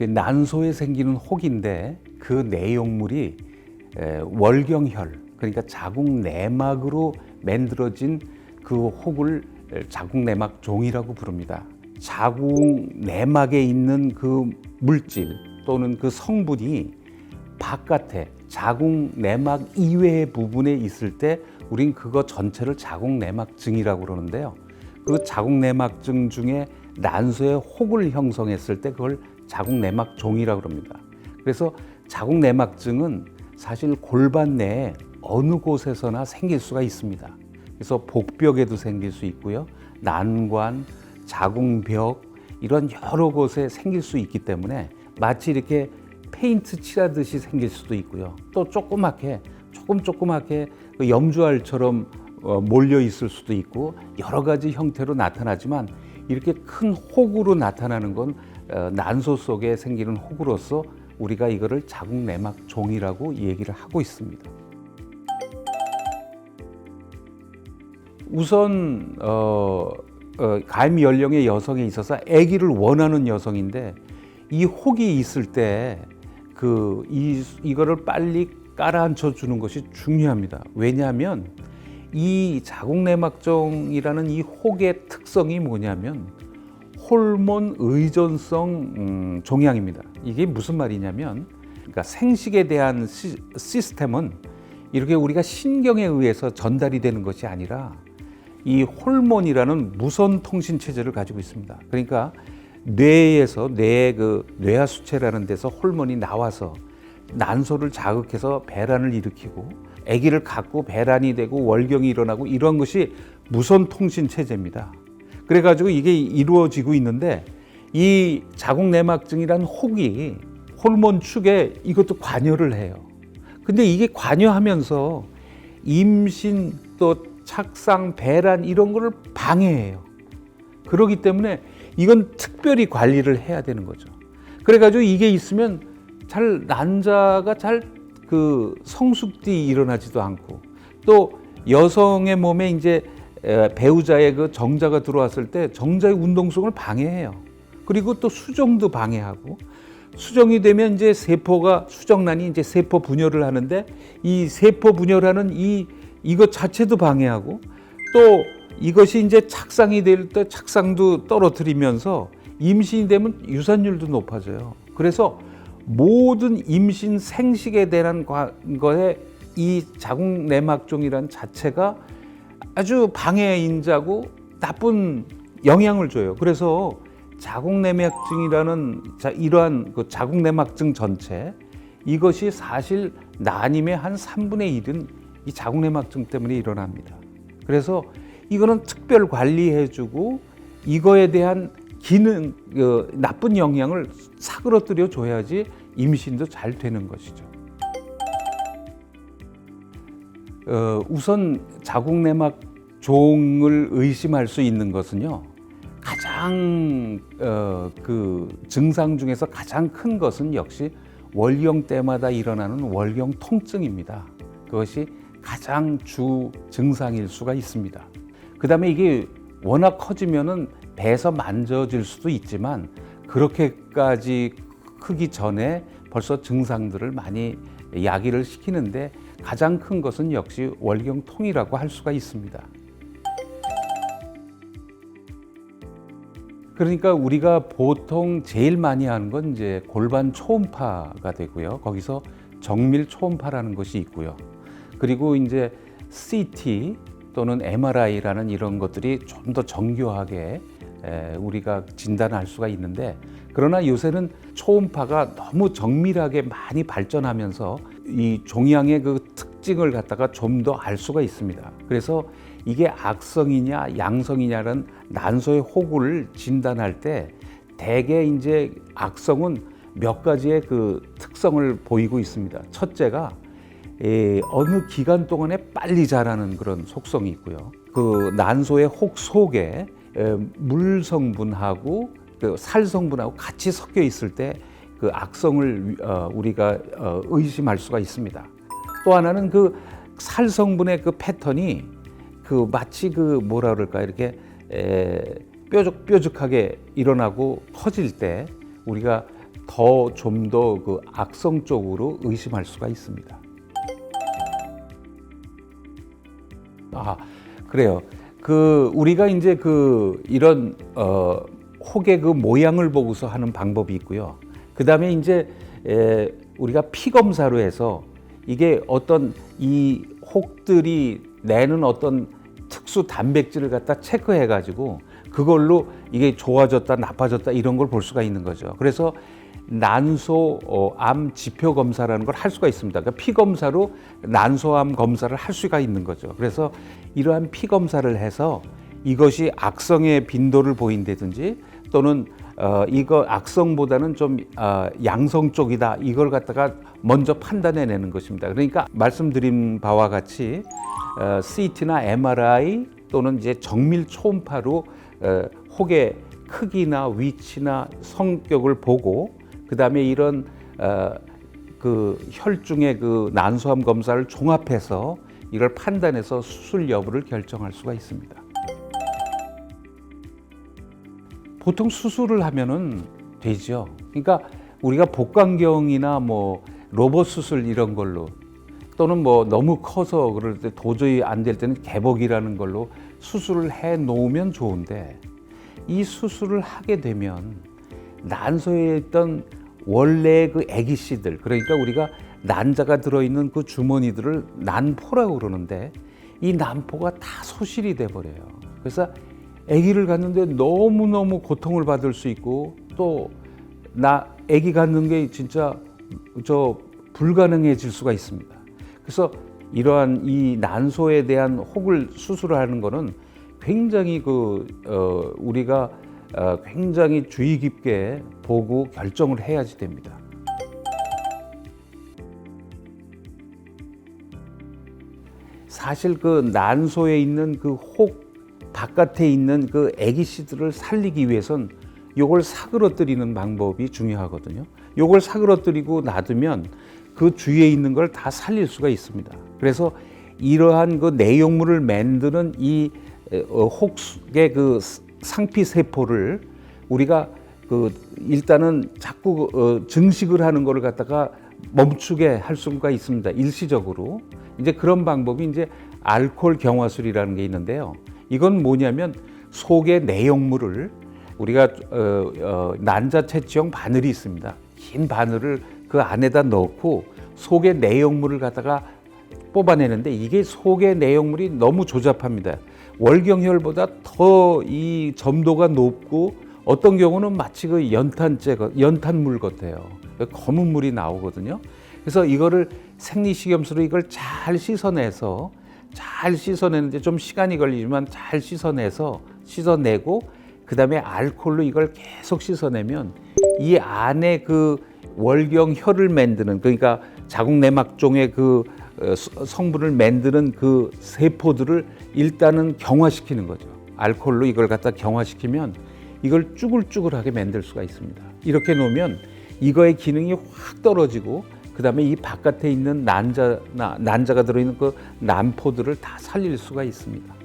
난소에 생기는 혹인데 그 내용물이 월경혈, 그러니까 자궁내막으로 만들어진 그 혹을 자궁내막종이라고 부릅니다. 자궁내막에 있는 그 물질 또는 그 성분이 바깥에 자궁내막 이외의 부분에 있을 때 우린 그거 전체를 자궁내막증이라고 그러는데요. 그 자궁내막증 중에 난소에 혹을 형성했을 때 그걸 자궁내막종이라고 그럽니다. 그래서 자궁내막증은 사실 골반 내에 어느 곳에서나 생길 수가 있습니다. 그래서 복벽에도 생길 수 있고요. 난관, 자궁벽 이런 여러 곳에 생길 수 있기 때문에 마치 이렇게 페인트 칠하듯이 생길 수도 있고요. 또 조그맣게 그 염주알처럼 몰려 있을 수도 있고 여러 가지 형태로 나타나지만 이렇게 큰 혹으로 나타나는 건 난소 속에 생기는 혹으로서 우리가 이거를 자궁내막종이라고 얘기를 하고 있습니다. 우선 가임 연령의 여성에 있어서 아기를 원하는 여성인데 이 혹이 있을 때 이거를 빨리 깔아앉혀 주는 것이 중요합니다. 왜냐하면 이 자궁내막종이라는 이 혹의 특성이 뭐냐면 호르몬 의존성 종양입니다. 이게 무슨 말이냐면 그러니까 생식에 대한 시스템은 이렇게 우리가 신경에 의해서 전달이 되는 것이 아니라 이 호르몬이라는 무선 통신 체제를 가지고 있습니다. 그러니까 뇌에서 뇌하수체라는 데서 호르몬이 나와서 난소를 자극해서 배란을 일으키고 아기를 갖고 배란이 되고 월경이 일어나고 이런 것이 무선 통신 체제입니다. 그래가지고 이게 이루어지고 있는데 이 자궁내막증이란 혹이 호르몬 축에 이것도 관여를 해요. 근데 이게 관여하면서 임신 또 착상, 배란 이런 거를 방해해요. 그렇기 때문에 이건 특별히 관리를 해야 되는 거죠. 그래가지고 이게 있으면 난자가 성숙이 일어나지도 않고 또 여성의 몸에 이제 배우자의 그 정자가 들어왔을 때 정자의 운동성을 방해해요. 그리고 또 수정도 방해하고 수정이 되면 이제 수정란이 이제 세포 분열을 하는데 이 세포 분열하는 이것 자체도 방해하고 또 이것이 이제 착상이 될 때 착상도 떨어뜨리면서 임신이 되면 유산율도 높아져요. 그래서 모든 임신 생식에 대한 거에 이 자궁내막종이란 자체가 아주 방해인자고 나쁜 영향을 줘요. 그래서 자궁내막증이라는 이러한 그 자궁내막증 전체 이것이 사실 난임의 한 3분의 1은 이 자궁내막증 때문에 일어납니다. 그래서 이거는 특별 관리해주고 이거에 대한 기능, 나쁜 영향을 사그러뜨려 줘야지 임신도 잘 되는 것이죠. 우선 자궁내막종을 의심할 수 있는 것은요. 가장 그 증상 중에서 가장 큰 것은 역시 월경 때마다 일어나는 월경 통증입니다. 그것이 가장 주 증상일 수가 있습니다. 그 다음에 이게 워낙 커지면은 배에서 만져질 수도 있지만 그렇게까지 크기 전에 벌써 증상들을 많이 야기를 시키는데 가장 큰 것은 역시 월경통이라고 할 수가 있습니다. 그러니까 우리가 보통 제일 많이 하는 건 이제 골반 초음파가 되고요. 거기서 정밀 초음파라는 것이 있고요. 그리고 이제 CT 또는 MRI라는 이런 것들이 좀 더 정교하게 우리가 진단할 수가 있는데 그러나 요새는 초음파가 너무 정밀하게 많이 발전하면서 이 종양의 그 특징을 갖다가 좀 더 알 수가 있습니다. 그래서 이게 악성이냐 양성이냐는 난소의 혹을 진단할 때 대개 이제 악성은 몇 가지의 그 특성을 보이고 있습니다. 첫째가 어느 기간 동안에 빨리 자라는 그런 속성이 있고요. 그 난소의 혹 속에 물 성분하고 그 살 성분하고 같이 섞여 있을 때 그 악성을 우리가 의심할 수가 있습니다. 또 하나는 그 살 성분의 그 패턴이 그 마치 그 뭐라 그럴까 이렇게 뾰족뾰족하게 일어나고 커질 때 우리가 좀 더 그 악성 쪽으로 의심할 수가 있습니다. 아, 그래요. 우리가 이제 이런 혹의 그 모양을 보고서 하는 방법이 있고요. 그 다음에 이제 우리가 피 검사로 해서 이게 어떤 이 혹들이 내는 어떤 특수 단백질을 갖다 체크해 가지고 그걸로 이게 좋아졌다 나빠졌다 이런 걸 볼 수가 있는 거죠. 그래서 난소암 지표 검사라는 걸 할 수가 있습니다. 그러니까 피 검사로 난소암 검사를 할 수가 있는 거죠. 그래서 이러한 피 검사를 해서 이것이 악성의 빈도를 보인다든지 또는 이거 악성보다는 좀 양성 쪽이다 이걸 갖다가 먼저 판단해내는 것입니다. 그러니까 말씀드린 바와 같이 CT나 MRI 또는 이제 정밀 초음파로 혹의 크기나 위치나 성격을 보고 그 다음에 이런 혈중의 난소암 검사를 종합해서 이걸 판단해서 수술 여부를 결정할 수가 있습니다. 보통 수술을 하면은 되죠. 그러니까 우리가 복강경이나 뭐 로봇 수술 이런 걸로 또는 뭐 너무 커서 그럴 때 도저히 안 될 때는 개복이라는 걸로 수술을 해 놓으면 좋은데 이 수술을 하게 되면 난소에 있던 원래 그 애기씨들 그러니까 우리가 난자가 들어있는 그 주머니들을 난포라고 그러는데 이 난포가 다 소실이 돼 버려요. 그래서 아기를 갖는데 너무너무 고통을 받을 수 있고 또 아기 갖는 게 진짜 불가능해질 수가 있습니다. 그래서 이러한 이 난소에 대한 혹을 수술하는 거는 굉장히 우리가 굉장히 주의 깊게 보고 결정을 해야지 됩니다. 사실 난소에 있는 혹 바깥에 있는 애기씨들을 살리기 위해선 요걸 사그러뜨리는 방법이 중요하거든요. 요걸 사그러뜨리고 놔두면 그 주위에 있는 걸 다 살릴 수가 있습니다. 그래서 이러한 내용물을 만드는 이 혹의 상피 세포를 우리가 일단은 자꾸 증식을 하는 거를 갖다가 멈추게 할 수가 있습니다. 일시적으로. 이제 그런 방법이 이제 알코올 경화술이라는 게 있는데요. 이건 뭐냐면 속의 내용물을 우리가 난자 채취용 바늘이 있습니다. 긴 바늘을 그 안에다 넣고 속의 내용물을 갖다가 뽑아내는데 이게 속의 내용물이 너무 조잡합니다. 월경혈보다 더 이 점도가 높고 어떤 경우는 마치 연탄물 같아요. 검은 물이 나오거든요. 그래서 이거를 생리식염수로 이걸 잘 씻어내는데 좀 시간이 걸리지만 잘 씻어내고 그 다음에 알코올로 이걸 계속 씻어내면 이 안에 월경혈을 만드는 그러니까 자궁내막종의 성분을 만드는 세포들을 일단은 경화시키는 거죠. 알코올로 이걸 갖다 경화시키면 이걸 쭈글쭈글하게 만들 수가 있습니다. 이렇게 놓으면 이거의 기능이 확 떨어지고 그 다음에 이 바깥에 있는 난자가 들어있는 난포들을 다 살릴 수가 있습니다.